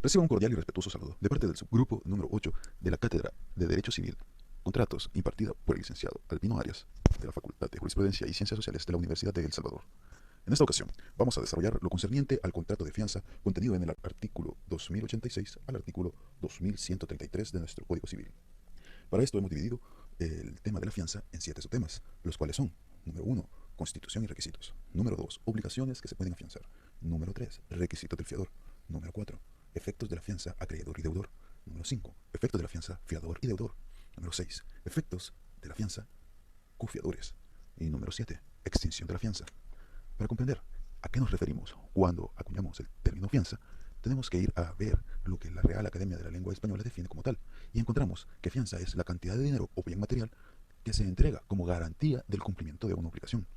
Reciba un cordial y respetuoso saludo de parte del subgrupo número 8 de la Cátedra de Derecho Civil, Contratos, impartida por el licenciado Albino Arias, de la Facultad de Jurisprudencia y Ciencias Sociales de la Universidad de El Salvador. En esta ocasión, vamos a desarrollar lo concerniente al contrato de fianza contenido en el artículo 2086 al artículo 2133 de nuestro Código Civil. Para esto hemos dividido el tema de la fianza en 7 subtemas, los cuales son: número 1, constitución y requisitos; número 2, obligaciones que se pueden afianzar; número 3, requisitos del fiador; número 4, efectos de la fianza acreedor y deudor; número 5, efectos de la fianza fiador y deudor; número 6, efectos de la fianza cofiadores; y número 7, extinción de la fianza. Para comprender a qué nos referimos cuando acuñamos el término fianza, tenemos que ir a ver lo que la Real Academia de la Lengua Española define como tal, y encontramos que fianza es la cantidad de dinero o bien material que se entrega como garantía del cumplimiento de una obligación.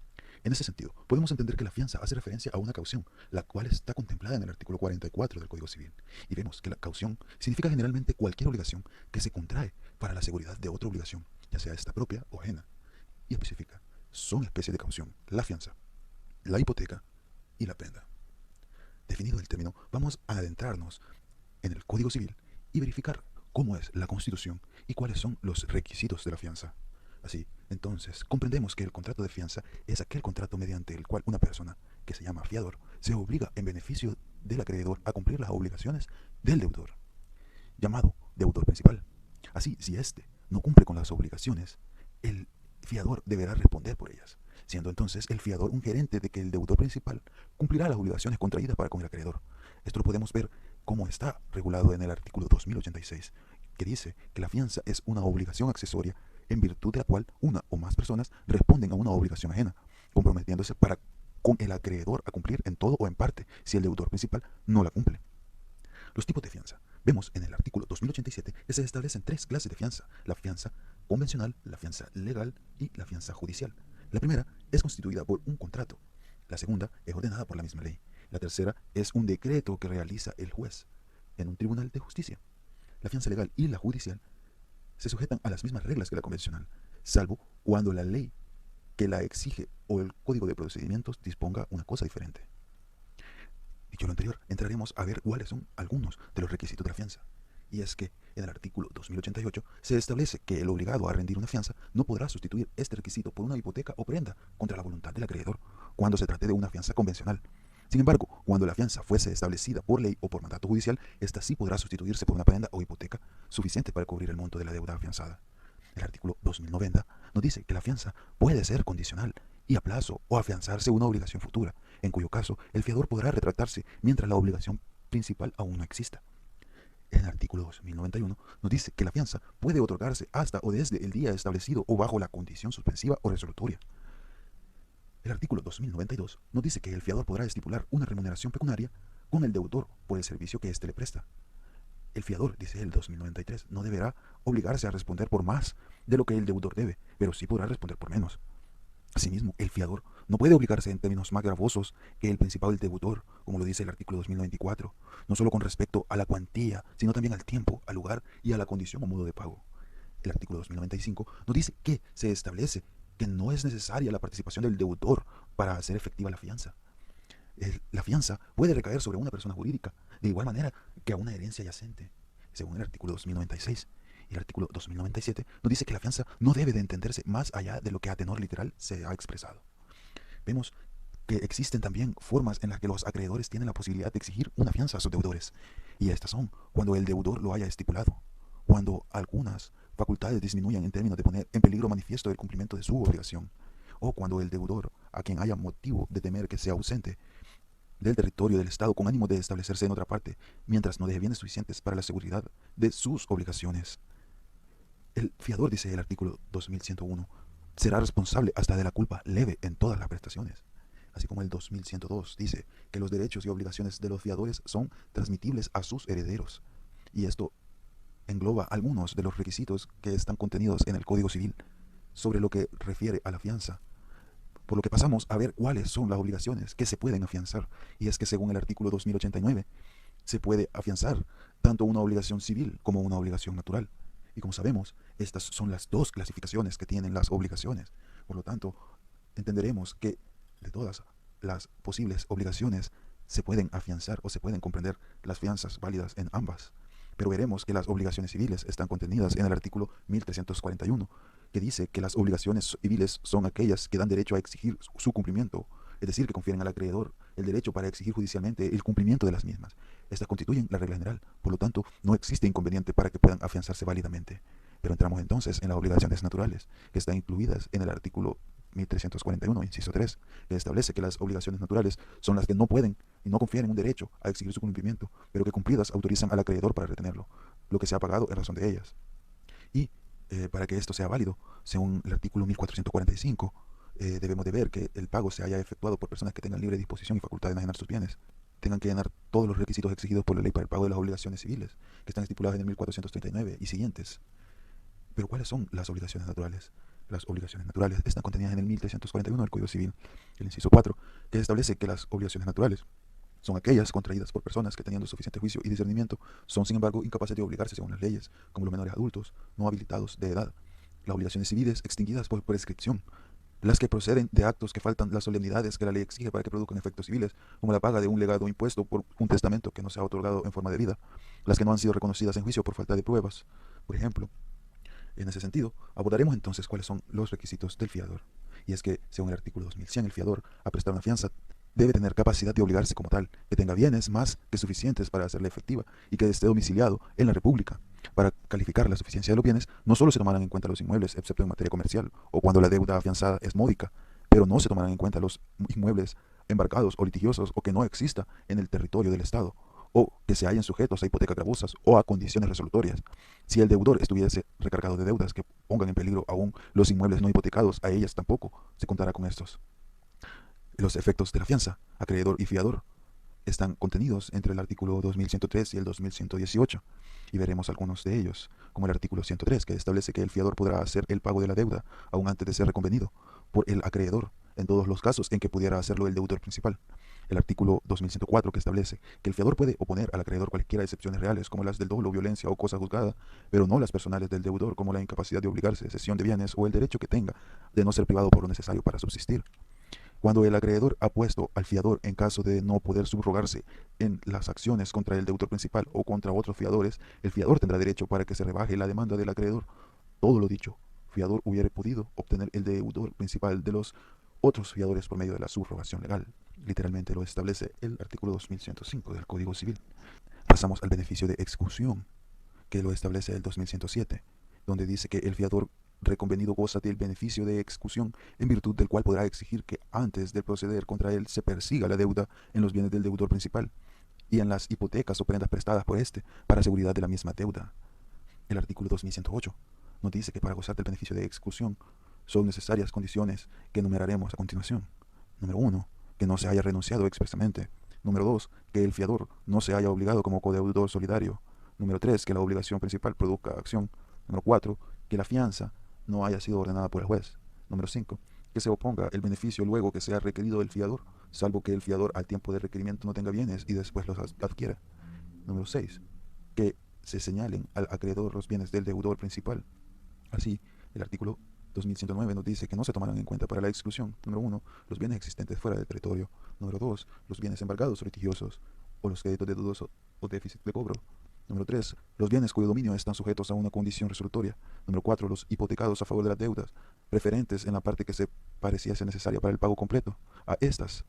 En ese sentido, podemos entender que la fianza hace referencia a una caución, la cual está contemplada en el artículo 44 del Código Civil, y vemos que la caución significa generalmente cualquier obligación que se contrae para la seguridad de otra obligación, ya sea esta propia o ajena, y especifica: son especies de caución la fianza, la hipoteca y la prenda. Definido el término, vamos a adentrarnos en el Código Civil y verificar cómo es la Constitución y cuáles son los requisitos de la fianza. Así, entonces, comprendemos que el contrato de fianza es aquel contrato mediante el cual una persona, que se llama fiador, se obliga en beneficio del acreedor a cumplir las obligaciones del deudor, llamado deudor principal. Así, si éste no cumple con las obligaciones, el fiador deberá responder por ellas, siendo entonces el fiador un gerente de que el deudor principal cumplirá las obligaciones contraídas para con el acreedor. Esto lo podemos ver como está regulado en el artículo 2086, que dice que la fianza es una obligación accesoria en virtud de la cual una o más personas responden a una obligación ajena, comprometiéndose para con el acreedor a cumplir en todo o en parte si el deudor principal no la cumple. Los tipos de fianza. Vemos en el artículo 2087 que se establecen 3 clases de fianza: la fianza convencional, la fianza legal y la fianza judicial. La primera es constituida por un contrato. La segunda es ordenada por la misma ley. La tercera es un decreto que realiza el juez en un tribunal de justicia. La fianza legal y la judicial se sujetan a las mismas reglas que la convencional, salvo cuando la ley que la exige o el código de procedimientos disponga una cosa diferente. Dicho lo anterior, entraremos a ver cuáles son algunos de los requisitos de la fianza. Y es que en el artículo 2088 se establece que el obligado a rendir una fianza no podrá sustituir este requisito por una hipoteca o prenda contra la voluntad del acreedor cuando se trate de una fianza convencional. Sin embargo, cuando la fianza fuese establecida por ley o por mandato judicial, esta sí podrá sustituirse por una prenda o hipoteca suficiente para cubrir el monto de la deuda afianzada. El artículo 2090 nos dice que la fianza puede ser condicional y a plazo o afianzarse una obligación futura, en cuyo caso el fiador podrá retractarse mientras la obligación principal aún no exista. El artículo 2091 nos dice que la fianza puede otorgarse hasta o desde el día establecido o bajo la condición suspensiva o resolutoria. El artículo 2092 nos dice que el fiador podrá estipular una remuneración pecuniaria con el deudor por el servicio que éste le presta. El fiador, dice el 2093, no deberá obligarse a responder por más de lo que el deudor debe, pero sí podrá responder por menos. Asimismo, el fiador no puede obligarse en términos más gravosos que el principal deudor, como lo dice el artículo 2094, no solo con respecto a la cuantía, sino también al tiempo, al lugar y a la condición o modo de pago. El artículo 2095 nos dice que se establece que no es necesaria la participación del deudor para hacer efectiva la fianza. La fianza puede recaer sobre una persona jurídica, de igual manera que a una herencia yacente, según el artículo 2096. Y el artículo 2097 nos dice que la fianza no debe de entenderse más allá de lo que a tenor literal se ha expresado. Vemos que existen también formas en las que los acreedores tienen la posibilidad de exigir una fianza a sus deudores, y estas son cuando el deudor lo haya estipulado, cuando algunas facultades disminuyan en términos de poner en peligro manifiesto el cumplimiento de su obligación, o cuando el deudor, a quien haya motivo de temer que sea ausente del territorio del Estado con ánimo de establecerse en otra parte, mientras no deje bienes suficientes para la seguridad de sus obligaciones. El fiador, dice el artículo 2101, será responsable hasta de la culpa leve en todas las prestaciones. Así como el 2102 dice que los derechos y obligaciones de los fiadores son transmitibles a sus herederos. Y esto engloba algunos de los requisitos que están contenidos en el Código Civil sobre lo que refiere a la fianza. Por lo que pasamos a ver cuáles son las obligaciones que se pueden afianzar. Y es que según el artículo 2089, se puede afianzar tanto una obligación civil como una obligación natural. Y como sabemos, estas son las dos clasificaciones que tienen las obligaciones. Por lo tanto, entenderemos que de todas las posibles obligaciones se pueden afianzar o se pueden comprender las fianzas válidas en ambas. Pero veremos que las obligaciones civiles están contenidas en el artículo 1341, que dice que las obligaciones civiles son aquellas que dan derecho a exigir su cumplimiento, es decir, que confieren al acreedor el derecho para exigir judicialmente el cumplimiento de las mismas. Estas constituyen la regla general, por lo tanto, no existe inconveniente para que puedan afianzarse válidamente. Pero entramos entonces en las obligaciones naturales, que están incluidas en el artículo 1341, inciso 3, que establece que las obligaciones naturales son las que no pueden y no confieren un derecho a exigir su cumplimiento, pero que cumplidas autorizan al acreedor para retenerlo, lo que se ha pagado en razón de ellas. Y para que esto sea válido, según el artículo 1445, debemos de ver que el pago se haya efectuado por personas que tengan libre disposición y facultad de enajenar sus bienes, tengan que llenar todos los requisitos exigidos por la ley para el pago de las obligaciones civiles, que están estipuladas en el 1439 y siguientes. Pero ¿cuáles son las obligaciones naturales? Las obligaciones naturales están contenidas en el 1341 del Código Civil, el inciso 4, que establece que las obligaciones naturales son aquellas contraídas por personas que, teniendo suficiente juicio y discernimiento, son sin embargo incapaces de obligarse según las leyes, como los menores adultos no habilitados de edad. Las obligaciones civiles extinguidas por prescripción, las que proceden de actos que faltan las solemnidades que la ley exige para que produzcan efectos civiles, como la paga de un legado impuesto por un testamento que no se ha otorgado en forma debida, las que no han sido reconocidas en juicio por falta de pruebas, por ejemplo. En ese sentido, abordaremos entonces cuáles son los requisitos del fiador. Y es que, según el artículo 2100, el fiador, a prestar una fianza, debe tener capacidad de obligarse como tal, que tenga bienes más que suficientes para hacerla efectiva y que esté domiciliado en la República. Para calificar la suficiencia de los bienes, no solo se tomarán en cuenta los inmuebles, excepto en materia comercial, o cuando la deuda afianzada es módica, pero no se tomarán en cuenta los inmuebles embarcados o litigiosos o que no exista en el territorio del Estado, o que se hallen sujetos a hipotecas gravosas o a condiciones resolutorias. Si el deudor estuviese recargado de deudas que pongan en peligro aún los inmuebles no hipotecados, a ellas tampoco se contará con estos. Los efectos de la fianza, acreedor y fiador, están contenidos entre el artículo 2103 y el 2118, y veremos algunos de ellos, como el artículo 103, que establece que el fiador podrá hacer el pago de la deuda, aún antes de ser reconvenido, por el acreedor, en todos los casos en que pudiera hacerlo el deudor principal. El artículo 2104, que establece que el fiador puede oponer al acreedor cualquiera excepciones reales, como las del dolo, violencia o cosa juzgada, pero no las personales del deudor, como la incapacidad de obligarse, cesión de bienes o el derecho que tenga de no ser privado por lo necesario para subsistir. Cuando el acreedor ha puesto al fiador en caso de no poder subrogarse en las acciones contra el deudor principal o contra otros fiadores, el fiador tendrá derecho para que se rebaje la demanda del acreedor. Todo lo dicho, fiador hubiera podido obtener el deudor principal de los otros fiadores por medio de la subrogación legal. Literalmente lo establece el artículo 2105 del Código Civil. Pasamos al beneficio de exclusión, que lo establece el 2107, donde dice que el fiador reconvenido goza del beneficio de exclusión, en virtud del cual podrá exigir que antes de proceder contra él se persiga la deuda en los bienes del deudor principal y en las hipotecas o prendas prestadas por éste para seguridad de la misma deuda. El artículo 2108 nos dice que para gozar del beneficio de exclusión son necesarias condiciones que enumeraremos a continuación. Número 1, que no se haya renunciado expresamente. Número 2, que el fiador no se haya obligado como codeudor solidario. Número 3, que la obligación principal produzca acción. Número 4, que la fianza no haya sido ordenada por el juez. Número 5, que se oponga el beneficio luego que sea requerido del fiador, salvo que el fiador al tiempo de requerimiento no tenga bienes y después los adquiera. Número 6, que se señalen al acreedor los bienes del deudor principal. Así, el artículo 2109 nos dice que no se tomarán en cuenta para la exclusión: número 1, los bienes existentes fuera del territorio; número 2, los bienes embargados o litigiosos, o los créditos de dudoso o déficit de cobro; número 3, los bienes cuyo dominio están sujetos a una condición resolutoria; número 4, los hipotecados a favor de las deudas, preferentes en la parte que se pareciese necesaria para el pago completo a estas.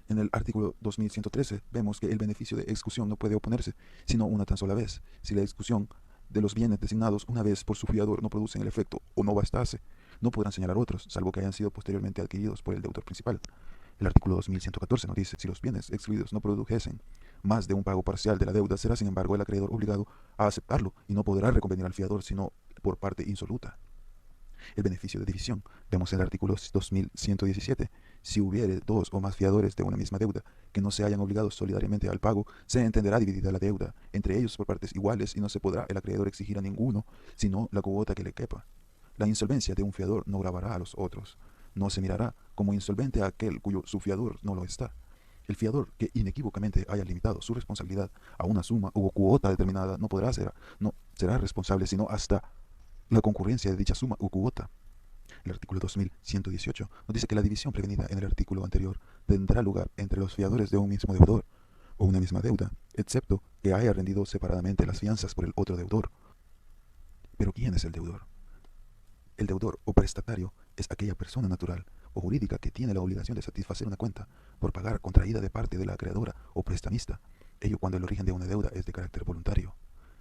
En el artículo 2113 vemos que el beneficio de exclusión no puede oponerse sino una tan sola vez. Si la exclusión de los bienes designados una vez por su fiador no producen el efecto o no bastase, no podrán señalar otros, salvo que hayan sido posteriormente adquiridos por el deudor principal. El artículo 2114 nos dice: si los bienes excluidos no produjesen más de un pago parcial de la deuda, será sin embargo el acreedor obligado a aceptarlo y no podrá reconvenir al fiador sino por parte insoluta. El beneficio de división, vemos en el artículo 2117, si hubiere dos o más fiadores de una misma deuda que no se hayan obligados solidariamente al pago, se entenderá dividida la deuda entre ellos por partes iguales y no se podrá el acreedor exigir a ninguno sino la cuota que le quepa. La insolvencia de un fiador no gravará a los otros, no se mirará como insolvente a aquel cuyo su fiador no lo está. El fiador que inequívocamente haya limitado su responsabilidad a una suma u cuota determinada no será responsable sino hasta la concurrencia de dicha suma u cuota. El artículo 2118 nos dice que la división prevenida en el artículo anterior tendrá lugar entre los fiadores de un mismo deudor o una misma deuda, excepto que haya rendido separadamente las fianzas por el otro deudor. Pero ¿quién es el deudor? El deudor o prestatario es aquella persona natural o jurídica que tiene la obligación de satisfacer una cuenta por pagar contraída de parte de la acreedora o prestamista, ello cuando el origen de una deuda es de carácter voluntario.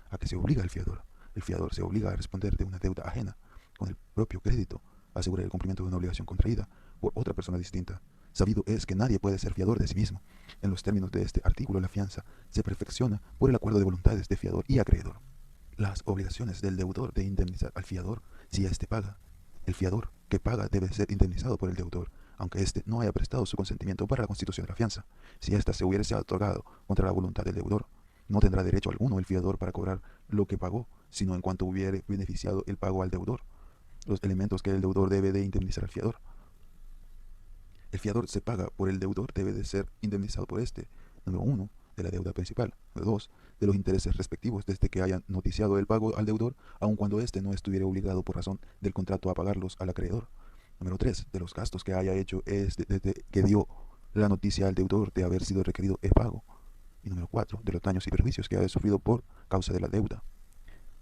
¿A qué se obliga el fiador? El fiador se obliga a responder de una deuda ajena con el propio crédito, a asegurar el cumplimiento de una obligación contraída por otra persona distinta. Sabido es que nadie puede ser fiador de sí mismo. En los términos de este artículo, la fianza se perfecciona por el acuerdo de voluntades de fiador y acreedor. Las obligaciones del deudor de indemnizar al fiador si éste paga. El fiador que paga debe ser indemnizado por el deudor, aunque éste no haya prestado su consentimiento para la constitución de la fianza. Si ésta se hubiese otorgado contra la voluntad del deudor, no tendrá derecho alguno el fiador para cobrar lo que pagó, sino en cuanto hubiere beneficiado el pago al deudor. Los elementos que el deudor debe de indemnizar al fiador. El fiador se paga por el deudor debe de ser indemnizado por este. Número 1, de la deuda principal. Número 2, de los intereses respectivos desde que hayan noticiado el pago al deudor, aun cuando éste no estuviera obligado por razón del contrato a pagarlos al acreedor. Número 3, de los gastos que haya hecho desde que dio la noticia al deudor de haber sido requerido el pago. Y número 4, de los daños y perjuicios que haya sufrido por causa de la deuda.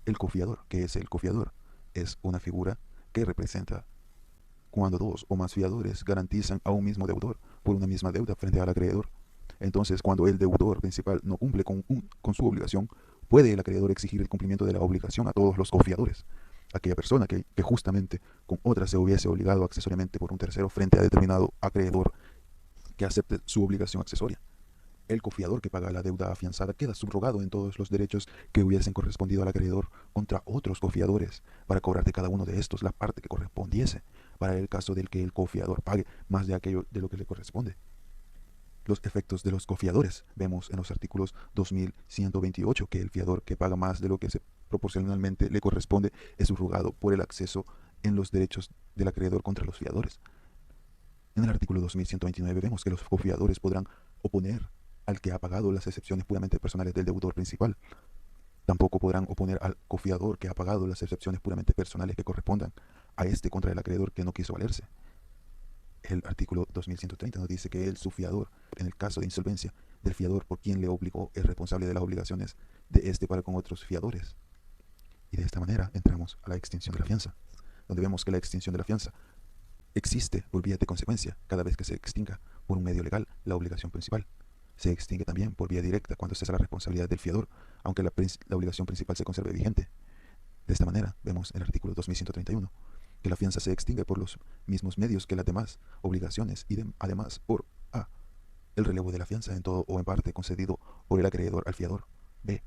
El cofiador, ¿qué es el cofiador? Es una figura que representa cuando dos o más fiadores garantizan a un mismo deudor por una misma deuda frente al acreedor. Entonces, cuando el deudor principal no cumple con su obligación, puede el acreedor exigir el cumplimiento de la obligación a todos los cofiadores. Aquella persona que justamente con otra se hubiese obligado accesoriamente por un tercero frente a determinado acreedor que acepte su obligación accesoria. El cofiador que paga la deuda afianzada queda subrogado en todos los derechos que hubiesen correspondido al acreedor contra otros cofiadores para cobrar de cada uno de estos la parte que correspondiese, para el caso del que el cofiador pague más de aquello de lo que le corresponde. Los efectos de los cofiadores. Vemos en los artículos 2128 que el fiador que paga más de lo que proporcionalmente le corresponde es subrogado por el acceso en los derechos del acreedor contra los fiadores. En el artículo 2129 vemos que los cofiadores podrán oponer al que ha pagado las excepciones puramente personales del deudor principal. Tampoco podrán oponer al cofiador que ha pagado las excepciones puramente personales que correspondan a este contra el acreedor que no quiso valerse. El artículo 2130 nos dice que el subfiador, en el caso de insolvencia del fiador por quien le obligó, es responsable de las obligaciones de este para con otros fiadores. Y de esta manera entramos a la extinción de la fianza, donde vemos que la extinción de la fianza existe por vía de consecuencia cada vez que se extinga por un medio legal la obligación principal. Se extingue también por vía directa cuando cesa la responsabilidad del fiador, aunque la obligación principal se conserve vigente. De esta manera, vemos en el artículo 2131 que la fianza se extingue por los mismos medios que las demás obligaciones y además por a. el relevo de la fianza en todo o en parte concedido por el acreedor al fiador. b.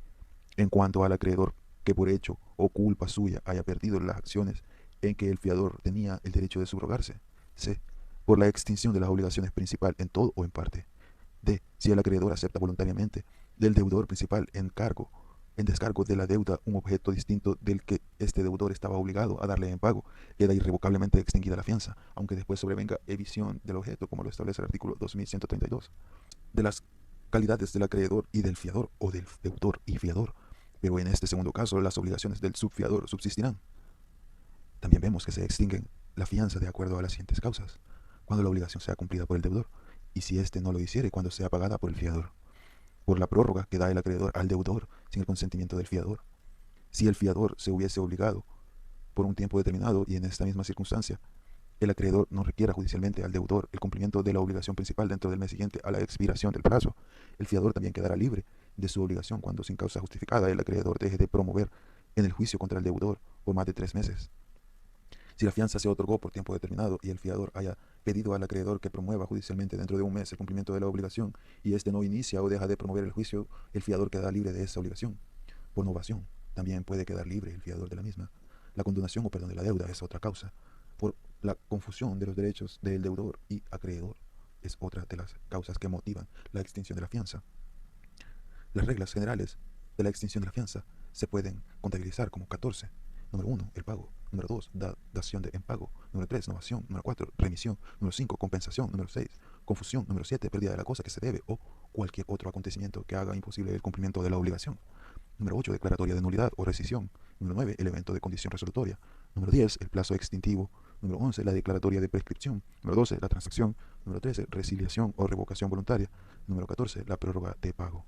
en cuanto al acreedor que por hecho o culpa suya haya perdido las acciones en que el fiador tenía el derecho de subrogarse. c. por la extinción de las obligaciones principal en todo o en parte. D. Si el acreedor acepta voluntariamente del deudor principal en descargo de la deuda un objeto distinto del que este deudor estaba obligado a darle en pago, queda irrevocablemente extinguida la fianza, aunque después sobrevenga evicción del objeto, como lo establece el artículo 2132. De las calidades del acreedor y del fiador, o del deudor y fiador, pero en este segundo caso las obligaciones del subfiador subsistirán. También vemos que se extinguen la fianza de acuerdo a las siguientes causas: cuando la obligación sea cumplida por el deudor, y si éste no lo hiciere, cuando sea pagada por el fiador; por la prórroga que da el acreedor al deudor sin el consentimiento del fiador; si el fiador se hubiese obligado por un tiempo determinado y en esta misma circunstancia el acreedor no requiera judicialmente al deudor el cumplimiento de la obligación principal dentro del mes siguiente a la expiración del plazo, el fiador también quedará libre de su obligación cuando sin causa justificada el acreedor deje de promover en el juicio contra el deudor por más de 3 meses. Si la fianza se otorgó por tiempo determinado y el fiador haya pedido al acreedor que promueva judicialmente dentro de un mes el cumplimiento de la obligación y éste no inicia o deja de promover el juicio, el fiador queda libre de esa obligación. Por novación, también puede quedar libre el fiador de la misma. La condonación o perdón de la deuda es otra causa. Por la confusión de los derechos del deudor y acreedor es otra de las causas que motivan la extinción de la fianza. Las reglas generales de la extinción de la fianza se pueden contabilizar como 14. Número 1, el pago. Número 2, dación en pago. Número 3, novación. Número 4, remisión. Número 5, compensación. Número 6, confusión. Número 7, pérdida de la cosa que se debe o cualquier otro acontecimiento que haga imposible el cumplimiento de la obligación. Número 8, declaratoria de nulidad o rescisión. Número 9, el evento de condición resolutoria. Número 10, el plazo extintivo. Número 11, la declaratoria de prescripción. Número 12, la transacción. Número 13, resiliación o revocación voluntaria. Número 14, la prórroga de pago.